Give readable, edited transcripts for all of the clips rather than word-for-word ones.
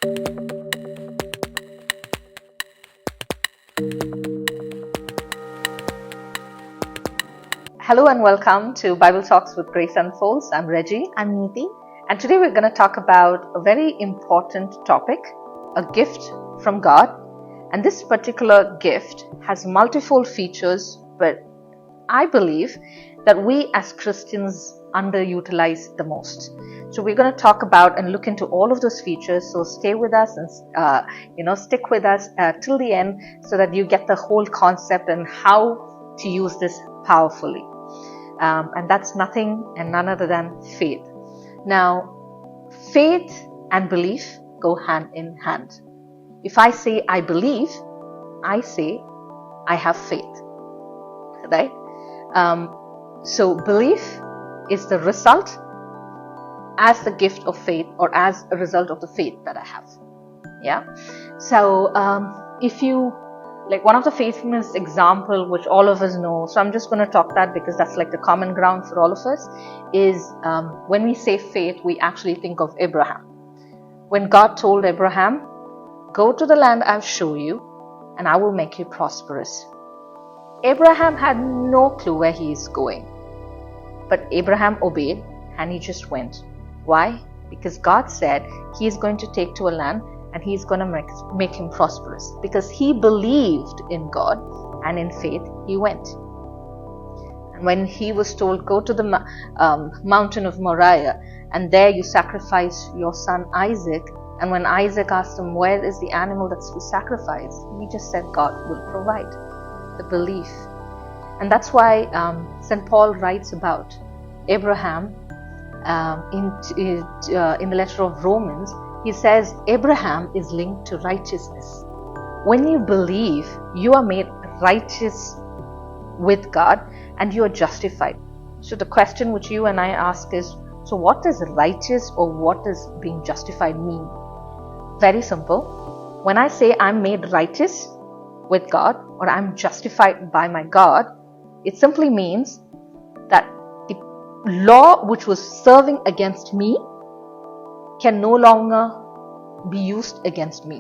Hello and welcome to Bible Talks with Grace Unfolds. I'm Reggie. I'm Neeti. And today we're going to talk about a very important topic, a gift from God. And this particular gift has multiple features, but I believe that we as Christians underutilize the most. So we're going to talk about and look into all of those features. So stay with us and stick with us till the end so that you get the whole concept and how to use this powerfully. And that's nothing and none other than faith. Now, faith and belief go hand in hand. If I say I believe, I say I have faith. Right? So belief is the result as the gift of faith or as a result of the faith that I have. Yeah. So if you like one of the famous example which all of us know, so I'm just going to talk that because that's like the common ground for all of us, is when we say faith, we actually think of Abraham. When God told Abraham, go to the land I'll show you and I will make you prosperous. Abraham had no clue where he is going. But Abraham obeyed and he just went. Why? Because God said he is going to take to a land and he's going to make him prosperous. Because he believed in God and in faith, he went. And when he was told, go to the mountain of Moriah and there you sacrifice your son Isaac. And when Isaac asked him, where is the animal that's to sacrifice? He just said, God will provide. The belief. And that's why St. Paul writes about Abraham in the letter of Romans. He says Abraham is linked to righteousness. When you believe, you are made righteous with God and you are justified. So the question which you and I ask is, so what does righteous or what does being justified mean? Very simple. When I say I'm made righteous with God or I'm justified by my God, it simply means that the law which was serving against me can no longer be used against me.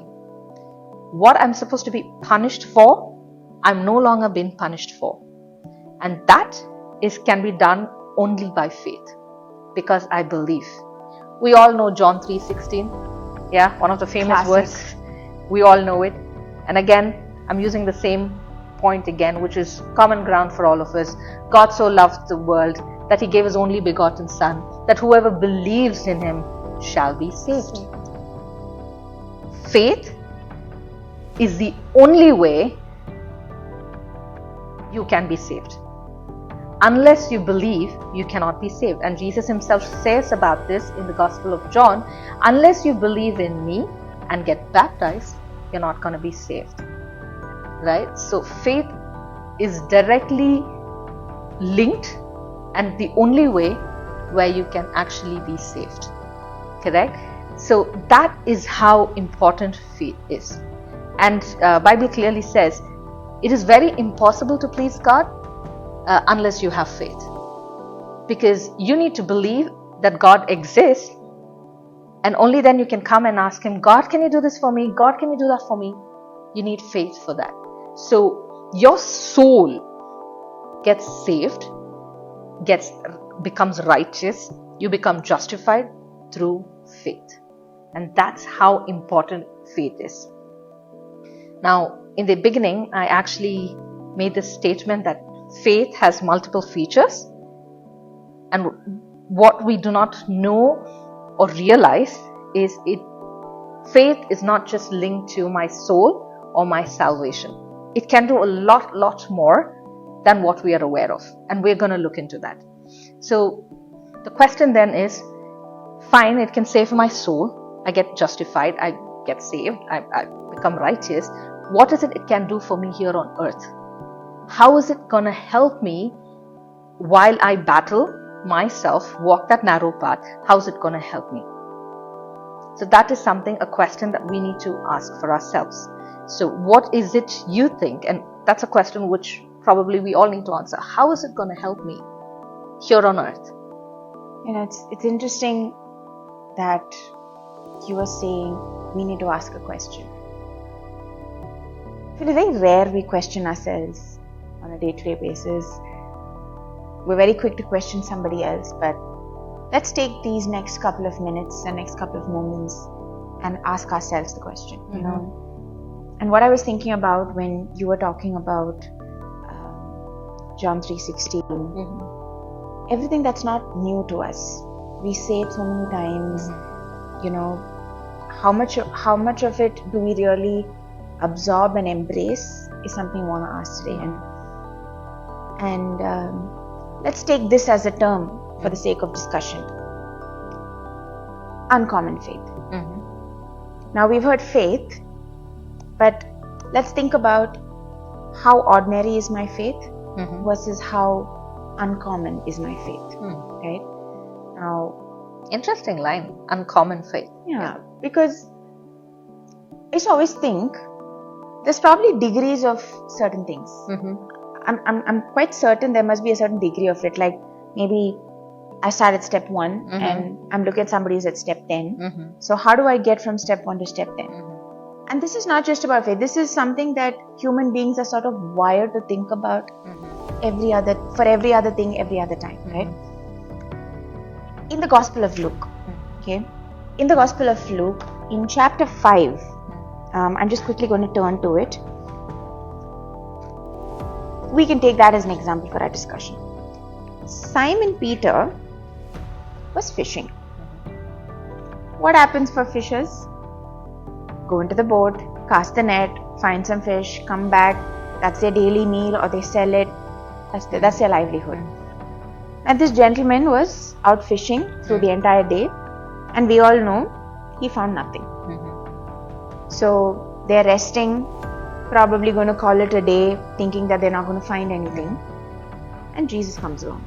What I'm supposed to be punished for, I'm no longer being punished for. And that can be done only by faith because I believe. We all know John 3:16. Yeah, one of the famous words. We all know it. And again, I'm using the same point again, which is common ground for all of us. God so loved the world that he gave his only begotten Son, that whoever believes in him shall be saved. Faith is the only way you can be saved. Unless you believe, you cannot be saved. And Jesus himself says about this in the Gospel of John, unless you believe in me and get baptized, you're not going to be saved. Right? So faith is directly linked and the only way where you can actually be saved. Correct? So that is how important faith is. And Bible clearly says it is very impossible to please God unless you have faith. Because you need to believe that God exists and only then you can come and ask him, God, can you do this for me? God, can you do that for me? You need faith for that. So your soul gets saved, becomes righteous, you become justified through faith. And that's how important faith is. Now, in the beginning, I actually made this statement that faith has multiple features. And what we do not know or realize is faith is not just linked to my soul or my salvation. It can do a lot more than what we are aware of. And we're going to look into that. So the question then is, fine, it can save my soul. I get justified. I get saved. I become righteous. What is it can do for me here on earth? How is it going to help me while I battle myself, walk that narrow path? How is it going to help me? So that is a question that we need to ask for ourselves. So what is it you think? And that's a question which probably we all need to answer. How is it going to help me here on earth? It's interesting that you were saying we need to ask a question. I feel it's very rare we question ourselves on a day-to-day basis. We're very quick to question somebody else, but let's take these next couple of minutes and next couple of moments and ask ourselves the question, you know. And what I was thinking about when you were talking about John 3:16, everything that's not new to us, we say it so many times, you know, how much of it do we really absorb and embrace is something I want to ask today. And let's take this as a term for the sake of discussion. Uncommon faith. Now we've heard faith, but let's think about how ordinary is my faith versus how uncommon is my faith. Right? Now, interesting line, uncommon faith. Yeah, because I just always think there's probably degrees of certain things. I'm quite certain there must be a certain degree of it. Like maybe I start at step 1 and I'm looking at somebody who's at step 10. So how do I get from step 1 to step 10? And this is not just about faith. This is something that human beings are sort of wired to think about for every other thing, every other time, right? In the Gospel of Luke, okay? In the Gospel of Luke, in chapter 5, I'm just quickly going to turn to it. We can take that as an example for our discussion. Simon Peter was fishing. What happens for fishers? Go into the boat, cast the net, find some fish, come back. That's their daily meal, or they sell it. That's their livelihood. And this gentleman was out fishing through the entire day, and we all know he found nothing. So they're resting, probably going to call it a day, thinking that they're not going to find anything. And Jesus comes along.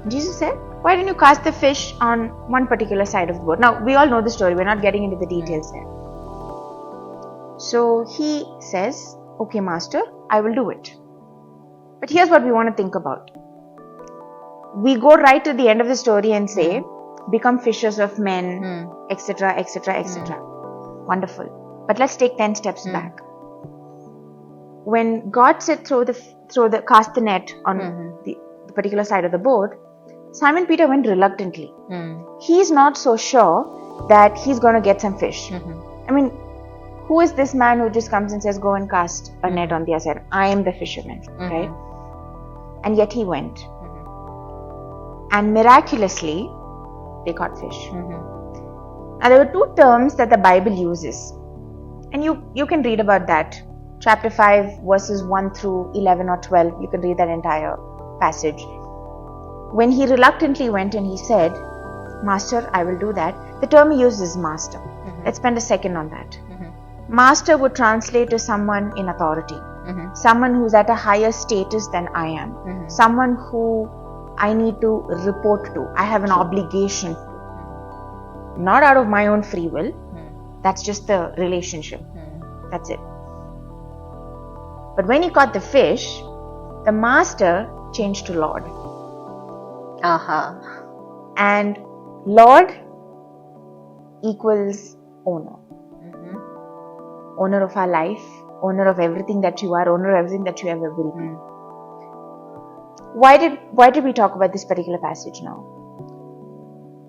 Jesus said, why don't you cast the fish on one particular side of the boat? Now, we all know the story. We're not getting into the details there. So he says, okay, Master, I will do it. But here's what we want to think about. We go right to the end of the story and say, become fishers of men, etc., etc., etc. Wonderful. But let's take 10 steps back. When God said cast the net on the particular side of the boat, Simon Peter went reluctantly. He's not so sure that he's going to get some fish. I mean, who is this man who just comes and says, go and cast a net on the other side? I am the fisherman, right? And yet he went. And miraculously, they caught fish. Now, there were two terms that the Bible uses. And you can read about that. Chapter 5, verses 1 through 11 or 12. You can read that entire passage. When he reluctantly went and he said, Master, I will do that. The term he used is master. Let's spend a second on that. Master would translate to someone in authority. Someone who's at a higher status than I am. Someone who I need to report to. I have an obligation. Not out of my own free will. That's just the relationship. That's it. But when he caught the fish, the master changed to Lord. And Lord equals owner. Owner of our life, owner of everything that you are, owner of everything that you ever will be. Why did we talk about this particular passage now?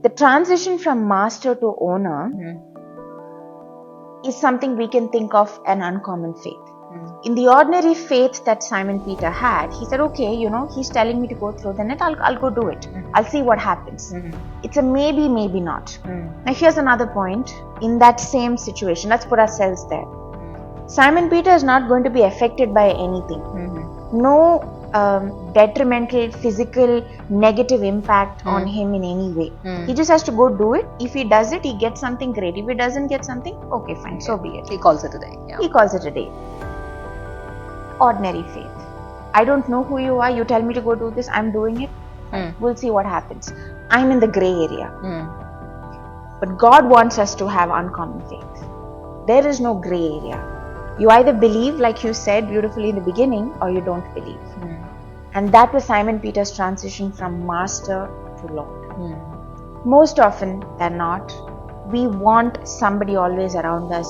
The transition from master to owner is something we can think of an uncommon faith. In the ordinary faith that Simon Peter had, he said, okay, he's telling me to go through the net, I'll go do it. I'll see what happens. It's a maybe, maybe not. Now here's another point. In that same situation, let's put ourselves there. Simon Peter is not going to be affected by anything. No detrimental, physical, negative impact on him in any way. He just has to go do it. If he does it, he gets something great. If he doesn't get something, okay, fine, so be it. He calls it a day. He calls it a day. Ordinary faith. I don't know who you are. You tell me to go do this. I'm doing it. We'll see what happens. I'm in the gray area. But God wants us to have uncommon faith. There is no gray area. You either believe, like you said beautifully in the beginning, or you don't believe. And that was Simon Peter's transition from master to Lord. Most often than not, we want somebody always around us,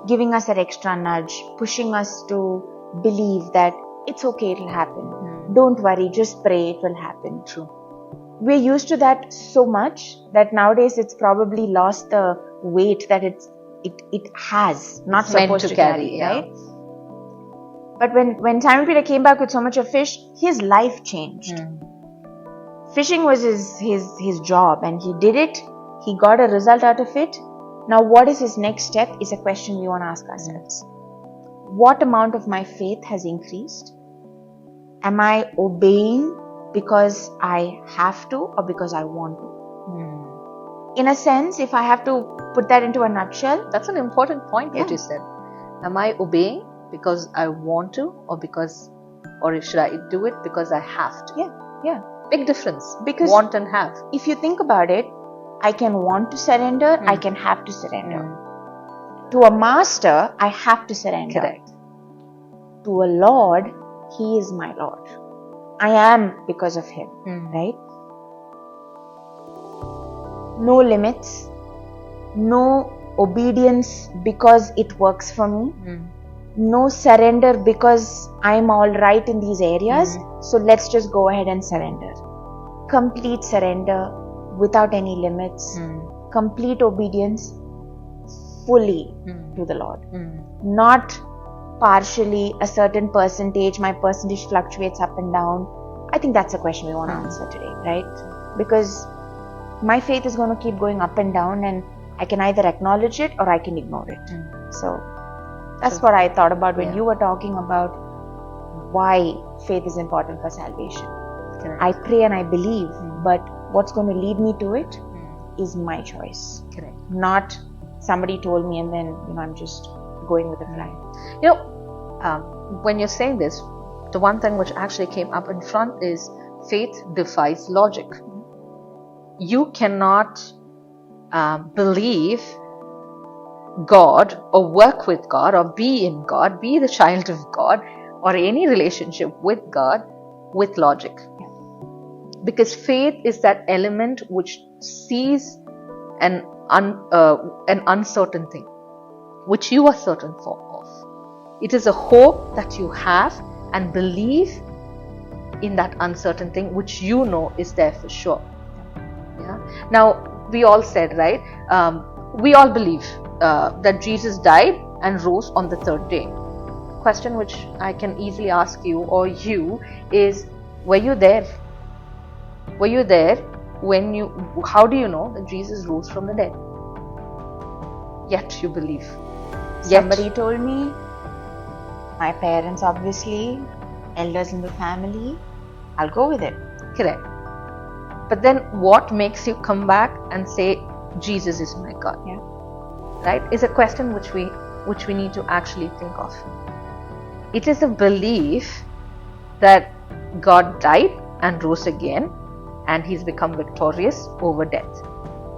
giving us that extra nudge, pushing us to believe that it's okay, it'll happen. Don't worry, just pray, it will happen. True. We're used to that so much that nowadays it's probably lost the weight that it has, not supposed to carry, right? But when Simon Peter came back with so much of fish, his life changed. Fishing was his job, and he did it. He got a result out of it. Now, what is his next step is a question we want to ask ourselves. What amount of my faith has increased? Am I obeying because I have to or because I want to? In a sense, if I have to put that into a nutshell, that's an important point that you said. Am I obeying because I want to, or should I do it because I have to? Yeah. Big difference. Because want and have. If you think about it, I can want to surrender, I can have to surrender. To a master, I have to surrender. Correct. To a Lord, He is my Lord. I am because of Him, right? No limits, no obedience because it works for me, no surrender because I'm all right in these areas, so let's just go ahead and surrender. Complete surrender without any limits, complete obedience fully to the Lord. Not partially, a certain percentage, my percentage fluctuates up and down. I think that's a question we want to answer today, right? Because my faith is going to keep going up and down, and I can either acknowledge it or I can ignore it. So that's what I thought about when you were talking about why faith is important for salvation. Correct. I pray and I believe, but what's going to lead me to it is my choice. Correct. Not somebody told me and then I'm just going with the flow. When you're saying this, the one thing which actually came up in front is faith defies logic. You cannot believe God or work with God or be in God, be the child of God or any relationship with God with logic. Because faith is that element which sees an uncertain thing, which you are certain of. It is a hope that you have and believe in that uncertain thing, which you know is there for sure. Yeah. Now, we all said, right? We all believe that Jesus died and rose on the third day. Question which I can easily ask you or you is, were you there? Were you there when how do you know that Jesus rose from the dead? Yet you believe. Somebody told me, my parents obviously, elders in the family, I'll go with it. Correct. But then what makes you come back and say, Jesus is my God? Yeah. Right? Is a question which we need to actually think of. It is a belief that God died and rose again and He's become victorious over death.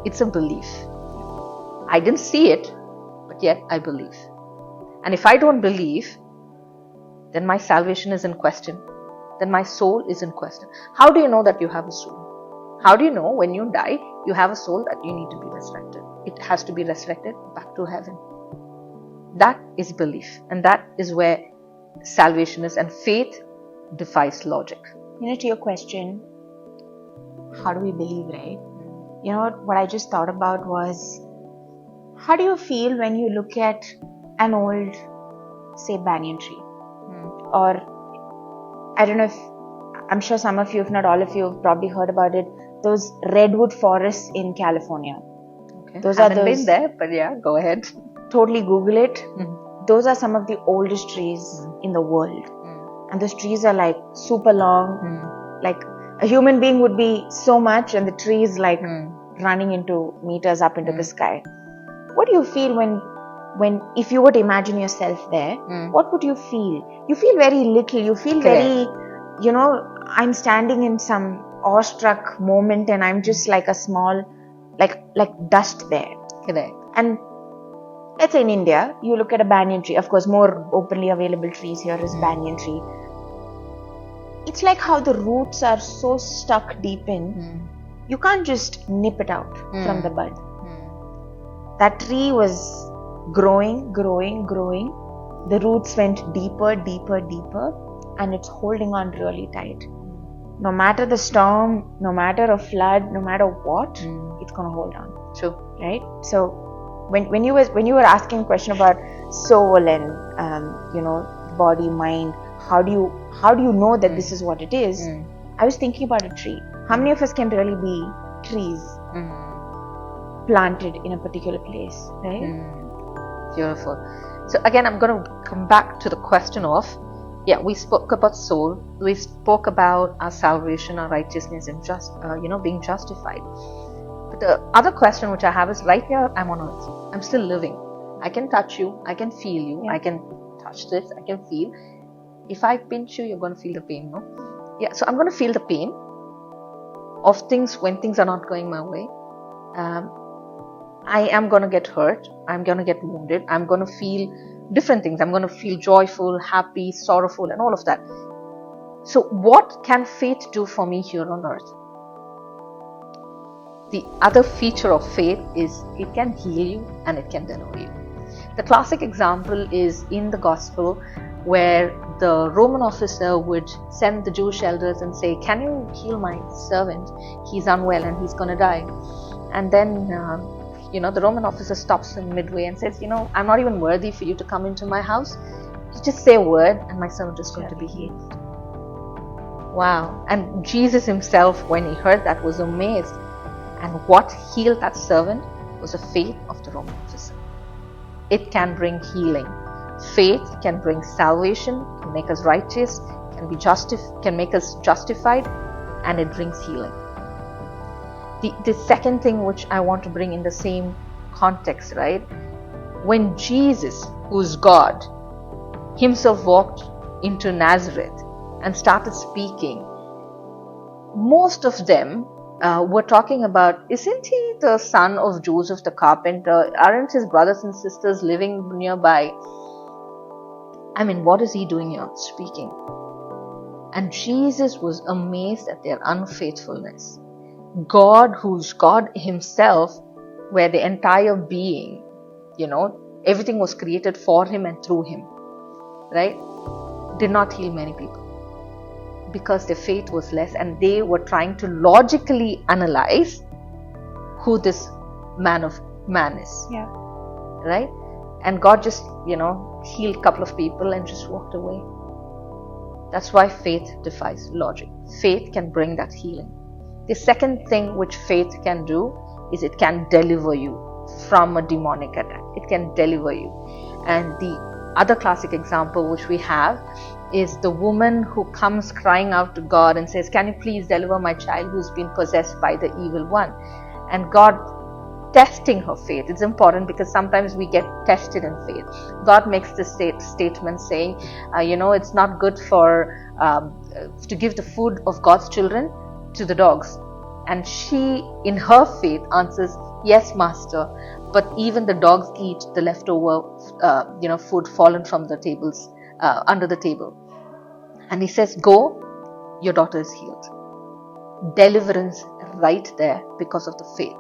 It's a belief. I didn't see it, but yet I believe. And if I don't believe, then my salvation is in question. Then my soul is in question. How do you know that you have a soul? How do you know when you die, you have a soul that you need to be resurrected? It has to be resurrected back to heaven. That is belief. And that is where salvation is. And faith defies logic. To your question, how do we believe, right? What I just thought about was, how do you feel when you look at an old, say, banyan tree? Or, I don't know if, I'm sure some of you, if not all of you, have probably heard about it, those redwood forests in California. Okay. I haven't been there, but yeah, go ahead. Totally Google it. Those are some of the oldest trees in the world. And those trees are like super long. Like a human being would be so much, and the tree is like running into meters up into the sky. What do you feel when if you were to imagine yourself there, what would you feel? You feel very little. You feel very, I'm standing in some awestruck moment and I'm just like a small, like dust there. Correct. And let's say in India, you look at a banyan tree. Of course, more openly available trees here is banyan tree. It's like how the roots are so stuck deep in, you can't just nip it out from the bud. that tree was growing. The roots went deeper, and it's holding on really tight. No matter the storm, no matter a flood, no matter what, it's gonna hold on. True. Right? So when you were asking a question about soul and body, mind, how do you know that this is what it is? I was thinking about a tree. How many of us can really be trees planted in a particular place, right? Beautiful. So again, I'm going to come back to the question of, we spoke about soul, we spoke about our salvation, our righteousness, and being justified. But the other question which I have is, right here I'm on earth, I'm still living, I can touch you, I can feel you, I can touch this, I can feel. If I pinch you, you're going to feel the pain, no? Yeah, so I'm going to feel the pain of things when things are not going my way. I am going to get hurt, I'm going to get wounded, I'm going to feel different things, I'm going to feel joyful, happy, sorrowful, and all of that. So what can faith do for me here on earth? The other feature of faith is it can heal you and it can deliver you. The classic example is in the gospel, where the Roman officer would send the Jewish elders and say, can you heal my servant? He's unwell and he's going to die. And then the Roman officer stops him midway and says, I'm not even worthy for you to come into my house. You just say a word and my servant is going to be healed. Wow. And Jesus himself, when he heard that, was amazed. And what healed that servant was the faith of the Roman officer. It can bring healing. Faith can bring salvation, can make us righteous, can make us justified, and it brings healing. The second thing which I want to bring in the same context, right? When Jesus, who's God, himself walked into Nazareth and started speaking, most of them were talking about, isn't he the son of Joseph the carpenter? Aren't his brothers and sisters living nearby? I mean, what is he doing here speaking? And Jesus was amazed at their unfaithfulness. God, who's God himself, where the entire being, everything was created for him and through him, right? Did not heal many people because their faith was less, and they were trying to logically analyze who this man is. Yeah. Right? And God just, healed a couple of people and just walked away. That's why faith defies logic. Faith can bring that healing. The second thing which faith can do is it can deliver you from a demonic attack. It can deliver you. And the other classic example which we have is the woman who comes crying out to God and says, can you please deliver my child who's been possessed by the evil one? And God testing her faith. It's important because sometimes we get tested in faith. God makes this statement saying, it's not good to give the food of God's children to the dogs. And she, in her faith, answers, yes, master, but even the dogs eat the leftover food fallen from the tables, under the table. And he says, go, your daughter is healed. Deliverance right there because of the faith.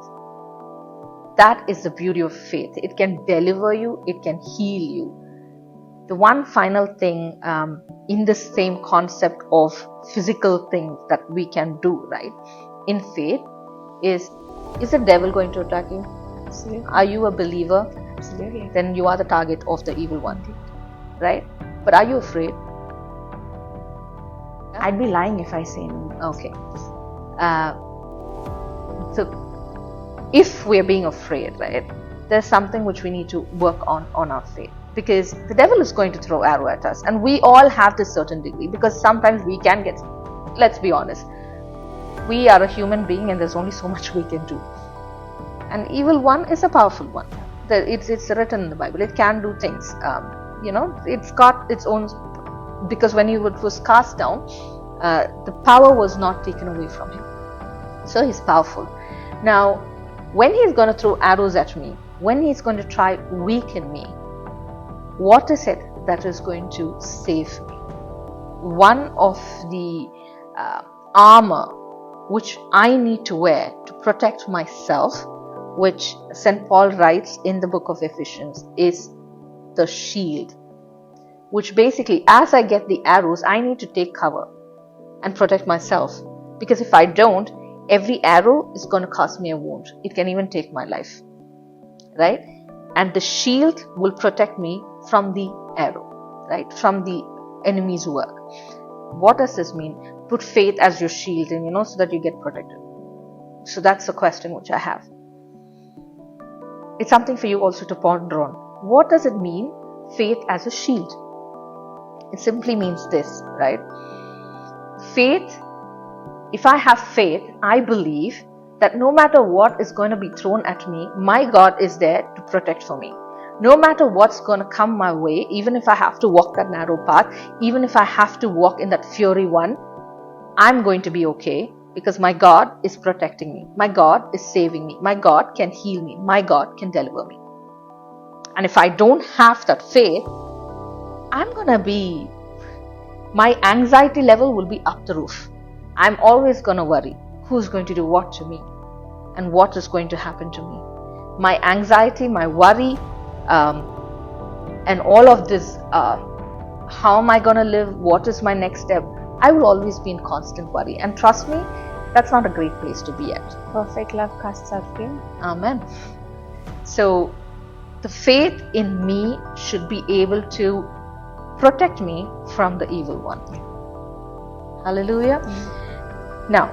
That is the beauty of faith. It can deliver you, it can heal you. The one final thing in the same concept of physical things that we can do, right, in faith is the devil going to attack you? Absolutely. Are you a believer? Absolutely. Then you are the target of the evil one, right? But are you afraid? I'd be lying if I say no. Okay. So if we're being afraid, right, there's something which we need to work on our faith, because the devil is going to throw arrow at us, and we all have this certain degree, because sometimes we can get, let's be honest, we are a human being and there's only so much we can do. An evil one is a powerful one. It's written in the Bible. It can do things. It's got its own, because when it was cast down, the power was not taken away from him. So he's powerful. Now, when he's going to throw arrows at me, when he's going to try weaken me, what is it that is going to save me? One of the armor which I need to wear to protect myself which St. Paul writes in the book of Ephesians, is the shield, which basically, as I get the arrows, I need to take cover and protect myself, because if I don't, every arrow is going to cause me a wound. It can even take my life, right? And the shield will protect me from the arrow, right? From the enemy's work. What does this mean? Put faith as your shield, and so that you get protected. So that's the question which I have. It's something for you also to ponder on. What does it mean, faith as a shield? It simply means this, right? Faith, if I have faith, I believe that no matter what is going to be thrown at me, my God is there to protect for me. No matter what's going to come my way, even if I have to walk that narrow path, even if I have to walk in that fiery one, I'm going to be okay, because my God is protecting me. My God is saving me. My God can heal me. My God can deliver me. And if I don't have that faith, my anxiety level will be up the roof. I'm always going to worry. Who's going to do what to me? And what is going to happen to me? My anxiety, my worry, and all of this, how am I going to live? What is my next step? I will always be in constant worry. And trust me, that's not a great place to be at. Perfect love casts out fear. Amen. So, the faith in me should be able to protect me from the evil one. Hallelujah. Now,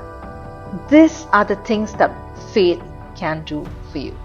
these are the things that faith can do for you.